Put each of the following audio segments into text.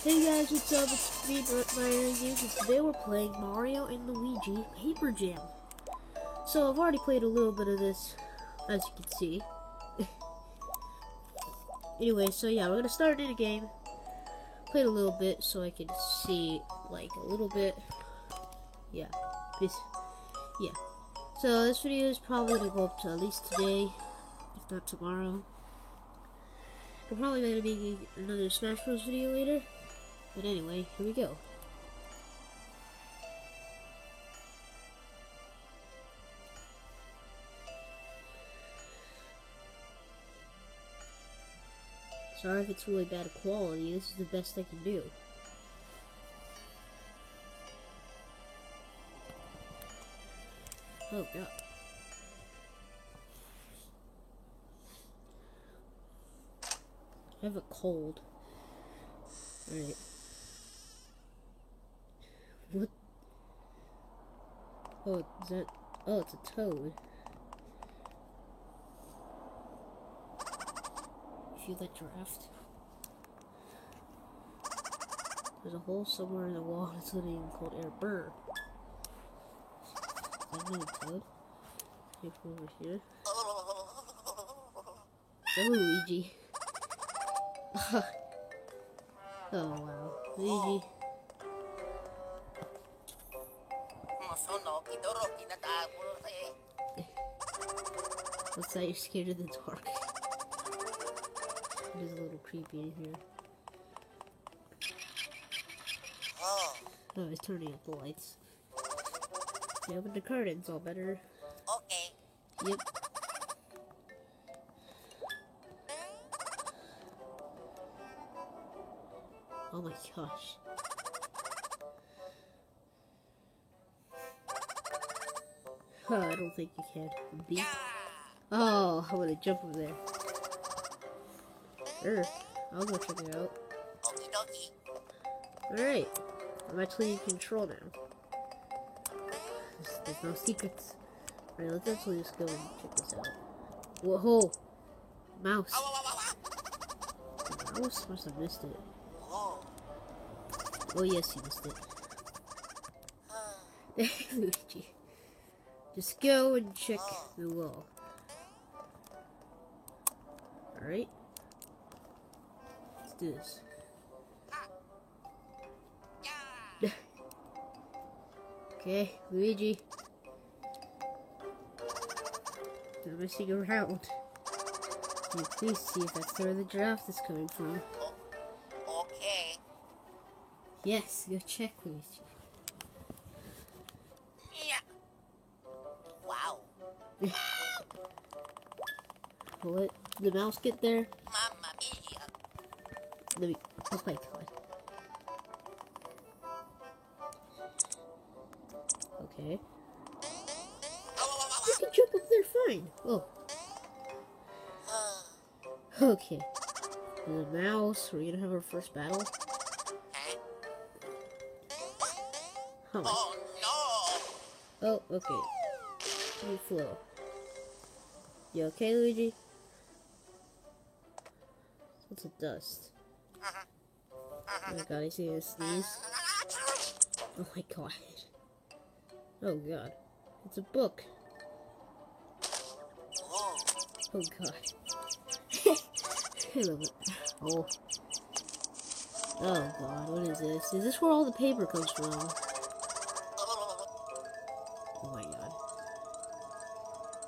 Hey guys, what's up? It's me, Mario Games, and today we're playing Mario and Luigi Paper Jam. So I've already played a little bit of this, as you can see. Anyway, so yeah, we're gonna start in a game. Played a little bit so I can see, like, a little bit. Yeah, yeah. So this video is probably gonna go up to at least today, if not tomorrow. We're probably gonna be another Smash Bros video later. But anyway, here we go. Sorry if it's really bad quality, this is the best I can do. Oh god. I have a cold. Alright. What? Oh, is that? Oh, it's a toad. Feel that draft? There's a hole somewhere in the wall that's not even called air. Burr. Is that another toad? Maybe over here. Oh, Luigi. Oh wow, Luigi. What's that? You're scared of the dark. It is a little creepy in here. Oh, he's turning up the lights. Yeah, open the curtains, all better. Okay. Yep. Oh my gosh. Oh, I don't think you can. B. Oh, I wanna jump over there. Sure, I'll go check it out. Okie dokie. Alright, I'm actually in control now. There's no secrets. Alright, let's actually just go and check this out. Whoa! Mouse. The mouse must have missed it. Oh yes, you missed it. Luigi. Just go and check the wall. Alright. Let's do this. Okay, Luigi. You're missing around. Can you please see if that's where the giraffe is coming from? Okay. Yes, go check, Luigi. Wow. What? Did the mouse get there? Mamma mia. Let me. Oh my god. Okay. You can jump up there fine. Oh. Okay. The mouse. We're gonna have our first battle. Oh. Oh no. Oh, okay. You flow. You okay, Luigi? What's the dust? Oh my god, I see a sneeze. Oh my god. Oh god. It's a book. Oh god. I love it. Oh. Oh god, what is this? Is this where all the paper comes from? Oh my god.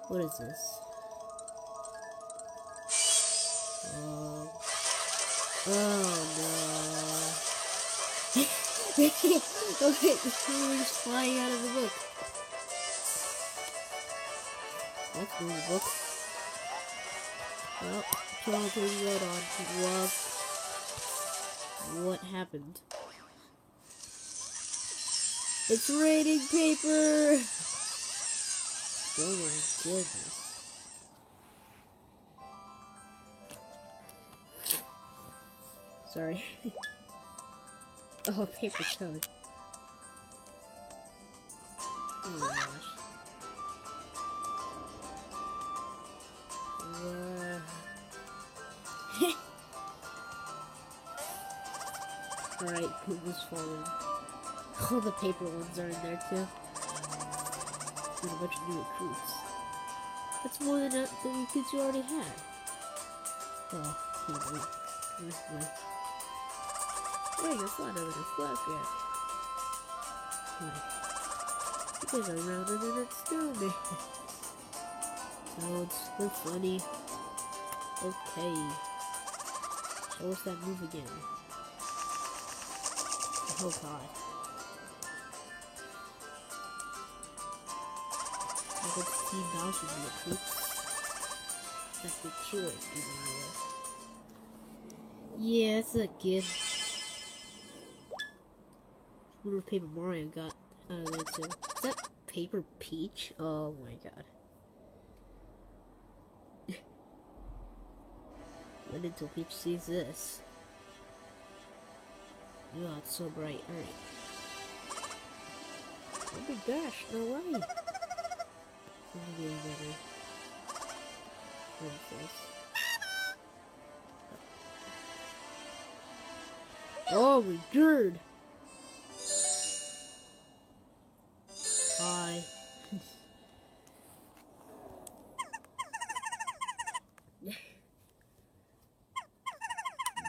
What is this? Oh no. Okay, the paper is flying out of the book. That's in the book. Well, turn the red on. Love. What happened? It's raining paper! Oh my goodness. Sorry. Oh, paper toad. Oh my gosh. Alright, Puma's falling. All the paper ones are in there too. There's a bunch of new recruits. That's more than the recruits you already had. Well, you know. Hey, you're flatter than a flapjack. You guys are rounder than that snowman. Sounds so funny. Okay. Show us that move again. Oh god. I got Steve Bowser's in the troops. That's the cure, Mario. Yeah, that's not good. Wonder if Paper Mario got out of there too. Is that Paper Peach? Oh my god. Wait until Peach sees this. Oh, it's so bright. Alright. Oh my gosh, no way. I'm getting better. What is this? Oh my god! Hi.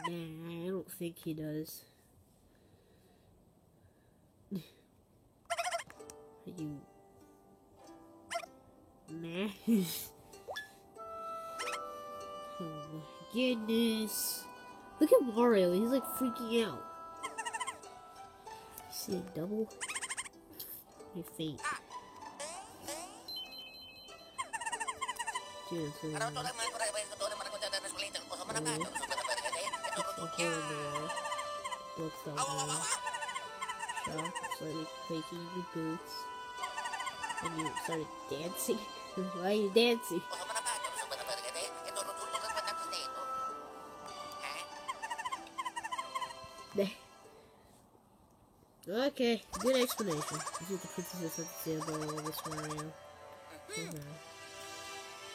Nah, I don't think he does. Are you... Nah. Oh my goodness. Look at Mario, he's like freaking out. See a double? I faint. Dude, so there's a hole in the wall. Looks down there. Shop, slightly quaking in the boots. And you started dancing. Why are you dancing? Okay, good explanation. This is what the princess had to say about all this, Mario.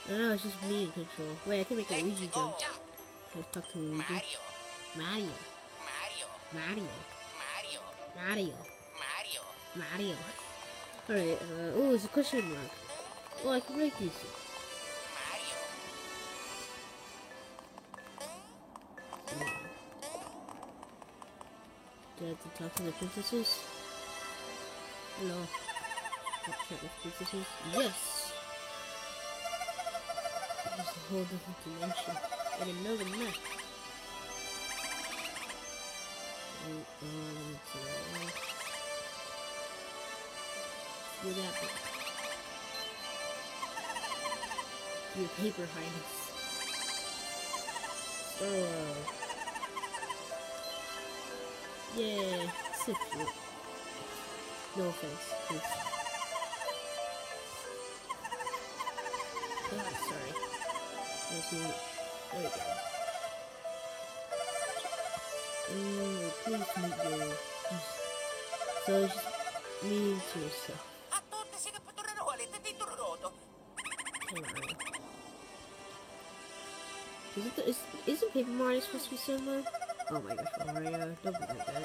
I know, it's just me in control. Wait, I can make a Luigi jump. Let's talk to Luigi. Mario. Alright, oh, it's a question mark. Oh, I can break these. Do I have to talk to the princesses? Hello. Chat with princesses? Yes! There's a whole different dimension. And another map. Let me see. What happened? Your paper highness. Oh. Yeah, so cute. No offense, please. Oh, sorry. There we go. Please meet you. So it's just mean to yourself. Isn't Paper Mario supposed to be similar? Oh my gosh, Mario, don't be like that.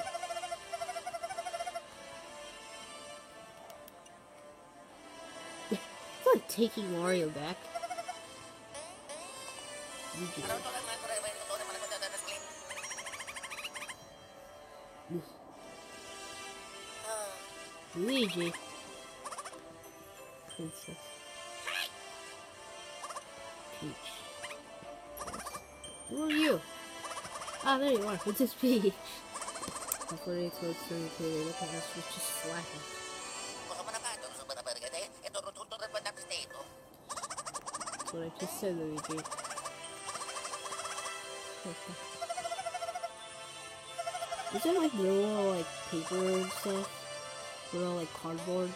It's like taking Mario back. Luigi. Princess. Peach. Who are you? Ah, there you are. Princess Peach. Before they told Sonic they look at us, which is slacking. That's what I just said, Luigi. Is there like little like paper and stuff? Little like cardboard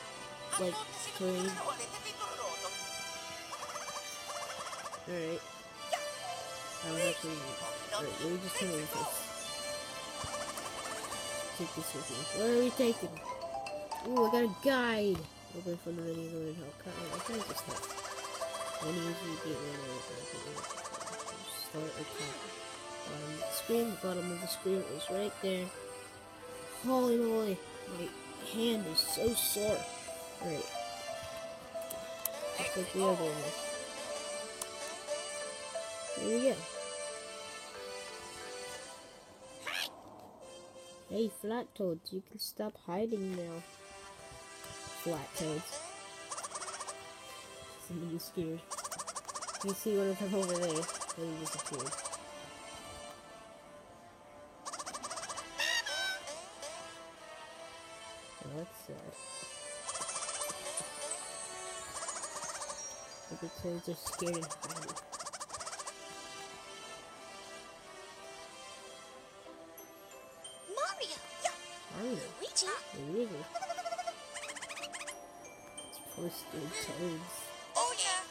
like terrain? Alright. I was actually... Alright, let me just turn this. Take this with me. Where are we taking? Ooh, I got a guide! Open for the video and how cut. I think it's just that. When you usually get rid of it, start at top. Bottom of the screen, the bottom of the screen is right there. Holy moly, my hand is so sore. Alright, looks like we are doing this. There we go. Hey, Flat Toads, you can stop hiding now. Flat Toads. Somebody scared. You see one of them over there, and he disappeared. Oh, that's sad. But the toads are scared and hiding. Mario. Yeah. Mario. Luigi. Luigi. It's posted toads. Oh yeah.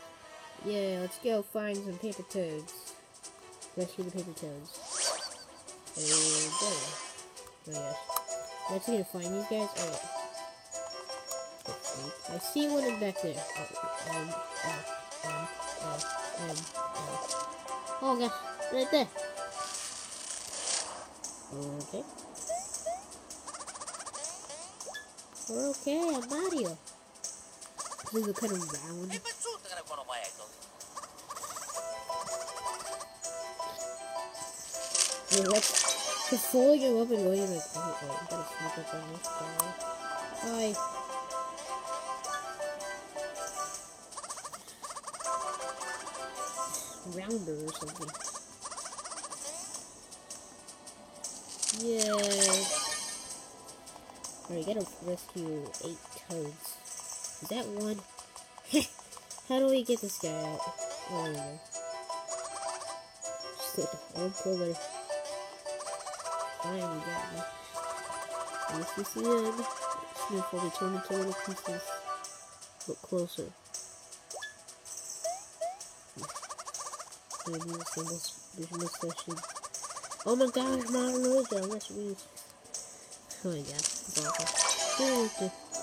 Yeah, let's go find some paper toads. Rescue the paper toads. There we go. Oh yes. I'm actually gonna find these guys. Alright. I see one in back there. Oh gosh, right there. Okay. We're okay, I'm Mario. This is kind of round. Yeah, let's just folding him up and going like, oh, gotta sneak up on this guy. Hi. Rounder or something. Yay. Alright, gotta rescue 8 toads. Is that one? How do we get this guy out? Oh, there we go. Just like one pillar. Finally got me. This is the end. Sniff will be torn into little pieces. Look closer. Maybe this mustache. Oh my gosh, Mario Luigi, let's read. Oh my god, it's awful. I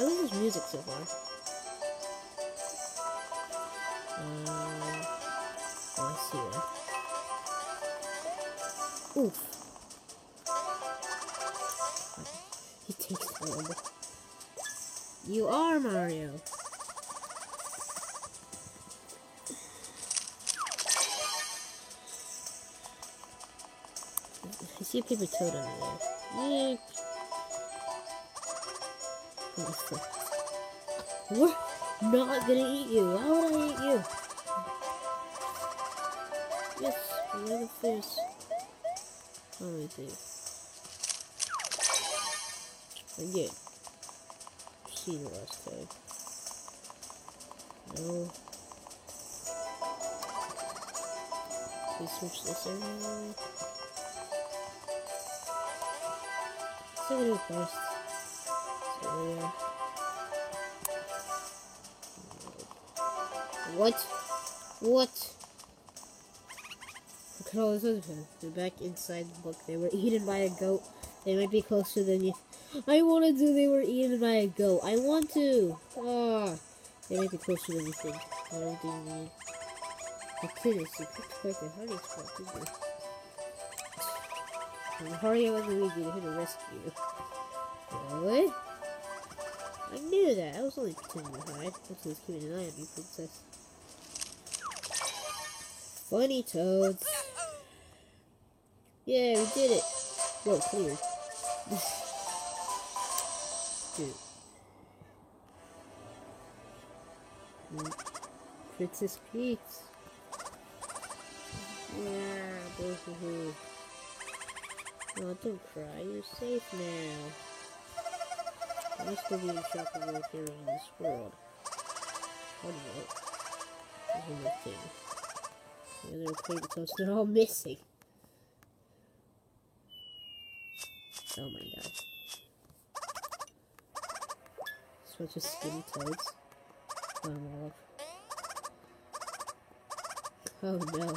love this music so far. Oh, I see one. Oof. He takes forever. You are Mario. I see a paper toad under there. Yeek. We're not gonna eat you. Why would I eat you? Yes, another fish. What do we do? Again. See the last time. No. Please switch this around. So we do first. So yeah. What? What? Look at all this other thing. They're back inside the book. They were eaten by a goat. They might be closer than you. I wanted to. They were eaten by a goat. I want to. Ah. They might be closer than you think. What do you need? The kid is super quick and hard as fuck, isn't it? Mario and Luigi are here to rescue you. Really? I knew that. I was only pretending to hide. That's who's keeping an eye on you, princess. Funny toads. Yeah, we did it. Whoa, clear. Dude. Princess Peach. Yeah, both of you. Oh, don't cry. You're safe now. I must still be in shock of what's here in this world. What about? There's one more thing. The other paper toads, they're all missing. Oh my god. Such a skinny toads. Put them all up. Oh no.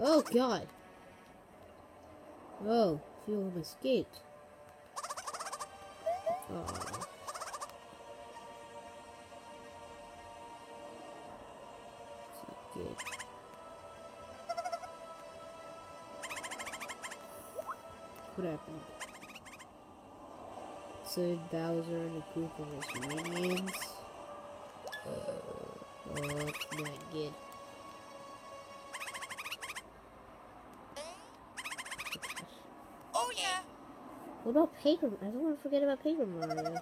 Oh god. Oh, few of them escaped. Oh. It's not good. What happened? So Bowser and a group of his minions. Oh, that's not good. Oh yeah. What about Paper? I don't want to forget about Paper Mario.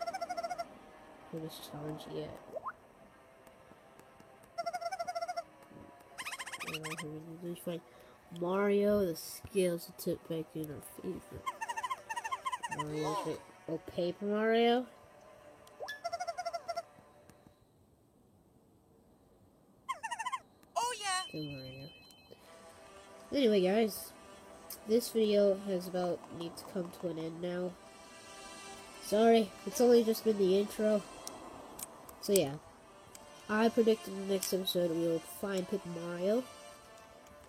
For this challenge yet. Let's find Mario, the skills to tip back in our favorite. Mario's right. Oh, Paper Mario? Oh yeah. Paper Mario. Anyway, guys, this video has about need to come to an end now. Sorry, it's only just been the intro. So yeah, I predict in the next episode we will find Paper Mario,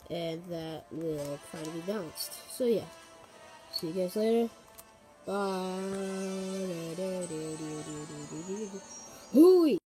and that will finally be balanced. So yeah, see you guys later. Bye.